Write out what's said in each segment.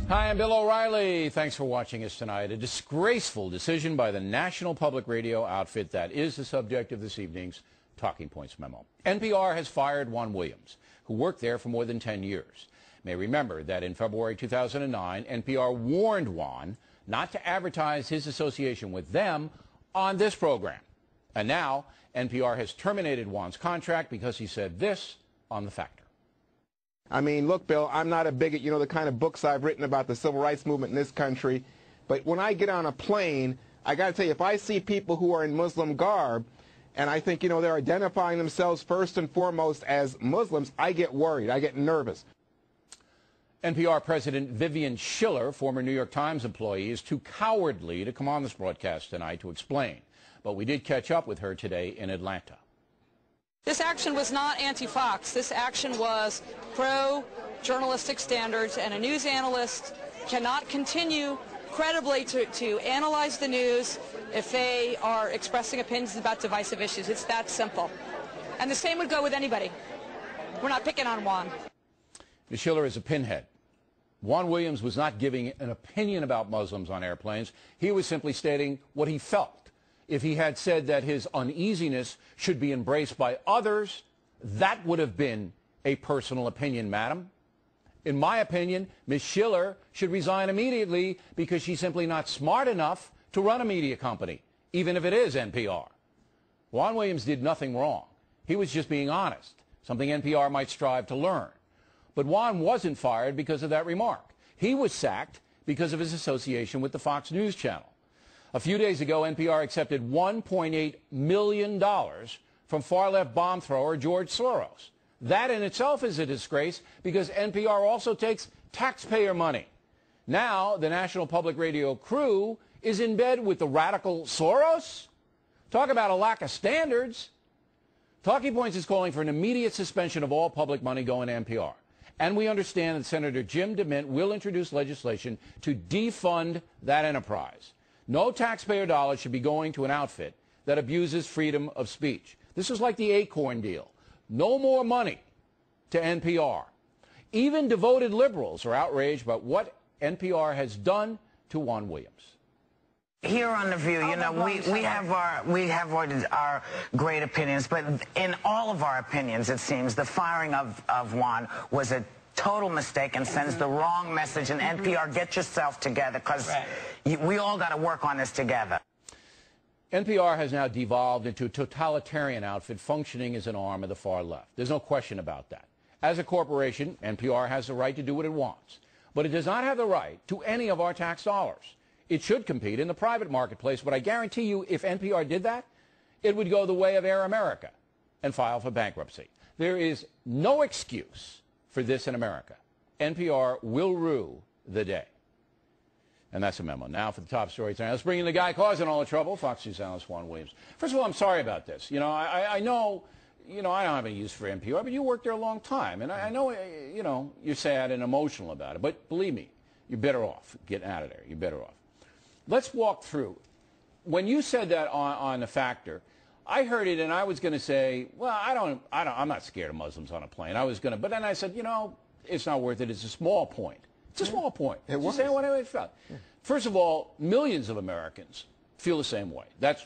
Hi, I'm Bill O'Reilly. Thanks for watching us tonight. A disgraceful decision by the National Public Radio outfit that is the subject of this evening's Talking Points memo. NPR has fired Juan Williams, who worked there for more than 10 years. You may remember that in February 2009, NPR warned Juan not to advertise his association with them on this program. And now, NPR has terminated Juan's contract because he said this on The Factor. I mean, look, Bill, I'm not a bigot. You know the kind of books I've written about the civil rights movement in this country. But when I get on a plane, I got to tell you, if I see people who are in Muslim garb, and I think, they're identifying themselves first and foremost as Muslims, I get worried. I get nervous. NPR President Vivian Schiller, former New York Times employee, is too cowardly to come on this broadcast tonight to explain. But we did catch up with her today in Atlanta. This action was not anti-Fox. This action was pro-journalistic standards, and a news analyst cannot continue credibly to analyze the news if they are expressing opinions about divisive issues. It's that simple. And the same would go with anybody. We're not picking on Juan. Ms. Schiller is a pinhead. Juan Williams was not giving an opinion about Muslims on airplanes. He was simply stating what he felt. If he had said that his uneasiness should be embraced by others, that would have been a personal opinion, madam. In my opinion, Ms. Schiller should resign immediately because she's simply not smart enough to run a media company, even if it is NPR. Juan Williams did nothing wrong. He was just being honest, something NPR might strive to learn. But Juan wasn't fired because of that remark. He was sacked because of his association with the Fox News channel. A few days ago, NPR accepted $1.8 million from far-left bomb thrower George Soros. That in itself is a disgrace because NPR also takes taxpayer money. Now, the National Public Radio crew is in bed with the radical Soros? Talk about a lack of standards. Talking Points is calling for an immediate suspension of all public money going to NPR. And we understand that Senator Jim DeMint will introduce legislation to defund that enterprise. No taxpayer dollars should be going to an outfit that abuses freedom of speech. This is like the Acorn deal. No more money to NPR. Even devoted liberals are outraged about what NPR has done to Juan Williams. Here on The View, we have our great opinions, but in all of our opinions, it seems, the firing of Juan was a total mistake and sends the wrong message. And NPR, get yourself together, because we all got to work on this together. NPR has now devolved into a totalitarian outfit functioning as an arm of the far left. There's no question about that. As a corporation, NPR has the right to do what it wants, but it does not have the right to any of our tax dollars. It should compete in the private marketplace, but I guarantee you if NPR did that, it would go the way of Air America and file for bankruptcy. There is no excuse for this in America. NPR will rue the day. And that's a memo. Now for the top story tonight. Let's bring in the guy causing all the trouble, Fox News analyst Juan Williams. First of all, I'm sorry about this. I know, I don't have any use for NPR, but you worked there a long time. And I know, you're sad and emotional about it. But believe me, you're better off getting out of there. You're better off. Let's walk through. When you said that on The Factor, I heard it and I was going to say, well, I'm not scared of Muslims on a plane. But then I said, it's not worth it. It's a small point. It's a small point. It was. Just saying what I felt. Yeah. First of all, millions of Americans feel the same way. That's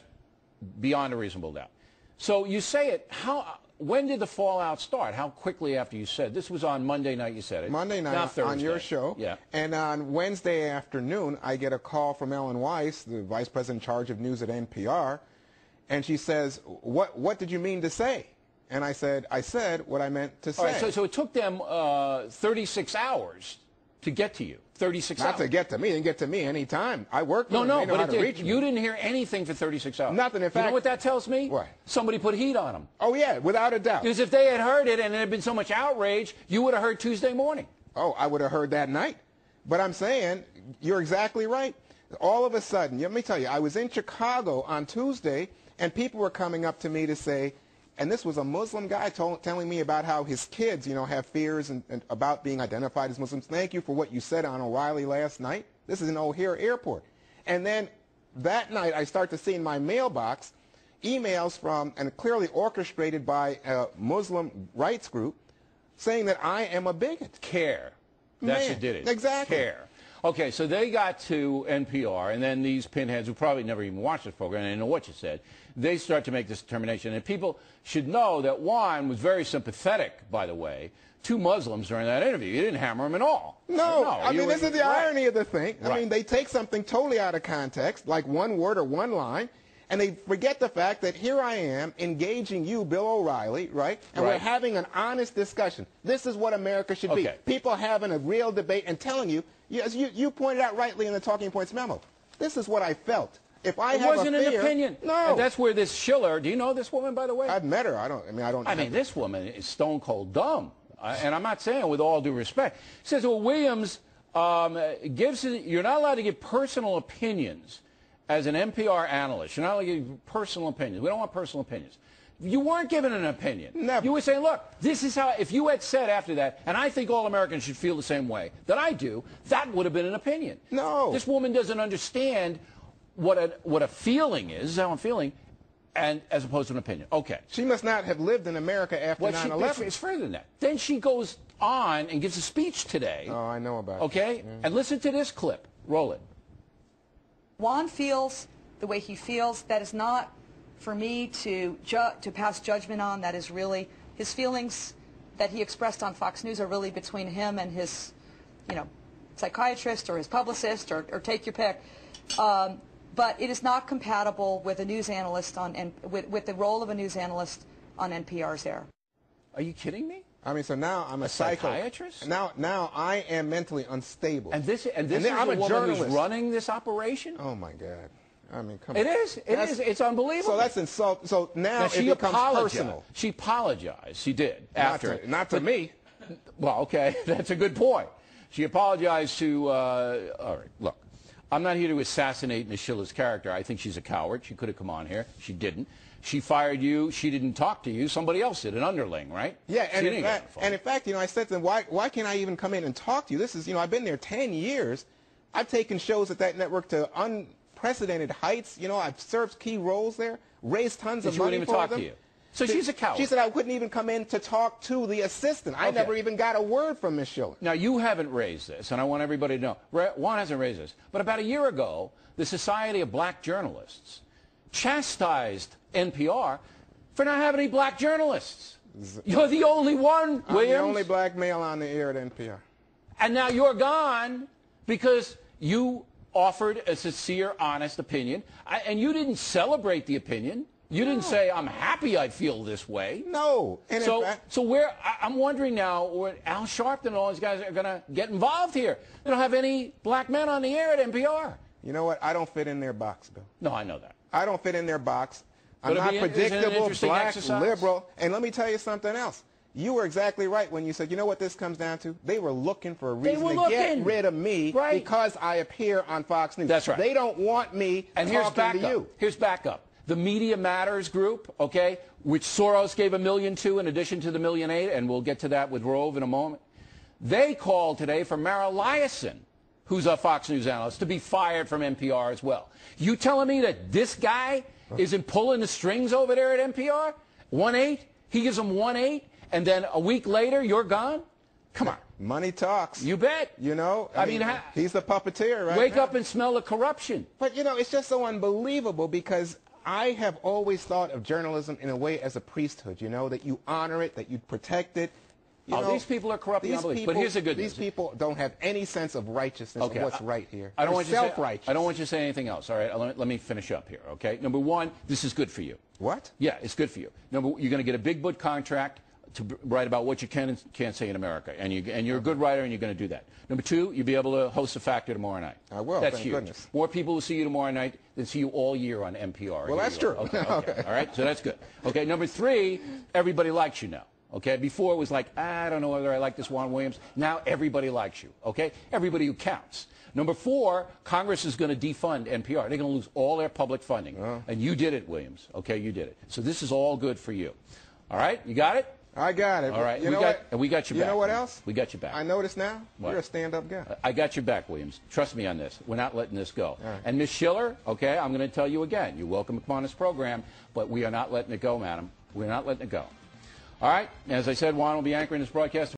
beyond a reasonable doubt. So you say it. When did the fallout start? How quickly after you said this was on Monday night? You said it. Monday night on your show. Yeah. And on Wednesday afternoon, I get a call from Ellen Weiss, the vice president in charge of news at NPR, and she says, "What did you mean to say?" And I said what I meant to say. All right, so it took them 36 hours to get to you. 36 hours. Not to get to me. They didn't get to me any time. I worked with them. No, they know but how to reach me. You didn't hear anything for 36 hours. Nothing. In fact, you know what that tells me? What? Somebody put heat on them. Oh, yeah, without a doubt. Because if they had heard it and there had been so much outrage, you would have heard Tuesday morning. Oh, I would have heard that night. But I'm saying, you're exactly right. All of a sudden, let me tell you, I was in Chicago on Tuesday, and people were coming up to me to say, and this was a Muslim guy telling me about how his kids, have fears and about being identified as Muslims. Thank you for what you said on O'Reilly last night. This is in O'Hare Airport. And then that night, I start to see in my mailbox emails from, and clearly orchestrated by a Muslim rights group, saying that I am a bigot. Care. That's what did it. Exactly. Care. Okay, so they got to NPR, and then these pinheads who probably never even watched this program, and they know what you said, they start to make this determination. And people should know that Juan was very sympathetic, by the way, to Muslims during that interview. He didn't hammer them at all. No, I mean, this is the irony of the thing. I mean, they take something totally out of context, like one word or one line, and they forget the fact that here I am engaging you, Bill O'Reilly, right? And we're having an honest discussion. This is what America should be. People having a real debate and telling you, as you pointed out rightly in the Talking Points memo, this is what I felt. If I have wasn't an opinion. No. And that's where this Schiller, do you know this woman, by the way? I've met her. I mean, this woman is stone cold dumb. And I'm not saying with all due respect. She says, well, Williams you're not allowed to give personal opinions as an NPR analyst. You're not allowed to give personal opinions. We don't want personal opinions. You weren't given an opinion. Never. You were saying, look, this is how, if you had said after that, and I think all Americans should feel the same way that I do, that would have been an opinion. No. This woman doesn't understand what a feeling is, this is how I'm feeling, and as opposed to an opinion. Okay. She must not have lived in America after 9/11. It's further than that. Then she goes on and gives a speech today. Oh, I know about it. Okay? Yeah. And listen to this clip. Roll it. Juan feels the way he feels. That is not for me to pass judgment on. That is really his feelings that he expressed on Fox News are really between him and his, psychiatrist or his publicist or take your pick. But it is not compatible with a news analyst with the role of a news analyst on NPR's air. Are you kidding me? I mean, so now I'm a psychiatrist. Now I am mentally unstable. And this is the woman who's running this operation. Oh my God! I mean, come on. It is. It's unbelievable. So that's insult. So now it becomes personal. She apologized. She did not to me. Well, okay, that's a good point. She apologized to. All right, look. I'm not here to assassinate Ms. Schiller's character. I think she's a coward. She could have come on here. She didn't. She fired you. She didn't talk to you. Somebody else did, an underling, right? Yeah, and in fact, I said to them, why can't I even come in and talk to you? This is, I've been there 10 years. I've taken shows at that network to unprecedented heights. I've served key roles there, raised tons of money for them. She wouldn't even talk to you. So she's a coward. She said I couldn't even come in to talk to the assistant. I never even got a word from Ms. Schiller. Now, you haven't raised this, and I want everybody to know. Juan hasn't raised this. But about a year ago, the Society of Black Journalists chastised NPR for not having any black journalists. You're the only one, Williams. I'm the only black male on the air at NPR. And now you're gone because you offered a sincere, honest opinion, and you didn't celebrate the opinion. You didn't say, I'm happy I feel this way. No. And I'm wondering now where Al Sharpton and all these guys are going to get involved here. They don't have any black men on the air at NPR. You know what? I don't fit in their box, Bill. No, I know that. I don't fit in their box. I'm not predictable, black, liberal. And let me tell you something else. You were exactly right when you said, you know what this comes down to? They were looking for a reason to get rid of me because I appear on Fox News. That's right. They don't want me talking to you. Here's backup. The Media Matters group, okay, which Soros gave $1 million to in addition to the $1.8 million, and we'll get to that with Rove in a moment. They called today for Mara Liasson, who's a Fox News analyst, to be fired from NPR as well. You telling me that this guy isn't pulling the strings over there at NPR? 1-8? He gives them 1-8, and then a week later, you're gone? Come on. Money talks. You bet. I mean he's the puppeteer, right? Wake up and smell the corruption. But, it's just so unbelievable because I have always thought of journalism in a way as a priesthood, that you honor it, that you protect it. These people are corrupt. But here's the good news. These people don't have any sense of righteousness of what's right here. I don't want you self-righteous. I don't want you to say anything else. All right, let me finish up here, okay? Number one, this is good for you. What? Yeah, it's good for you. You're going to get a big book contract to write about what you can and can't say in America, and you're a good writer, and you're going to do that. Number two, you'll be able to host a Factor tomorrow night. I will. That's thank huge. Goodness. More people will see you tomorrow night than see you all year on NPR. Well, that's true. Okay. All right, so that's good. Okay, number three, everybody likes you now. Okay, before it was like, I don't know whether I like this Juan Williams. Now everybody likes you. Okay, everybody who counts. Number four, Congress is going to defund NPR. They're going to lose all their public funding. And you did it, Williams. Okay, you did it. So this is all good for you. All right, you got it? I got it. All right, we got your back. You know what else? We got your back. I notice now you're a stand-up guy. I got your back, Williams. Trust me on this. We're not letting this go. And Ms. Schiller, okay, I'm going to tell you again. You're welcome to come on this program, but we are not letting it go, madam. We're not letting it go. All right, as I said, Juan will be anchoring this broadcast.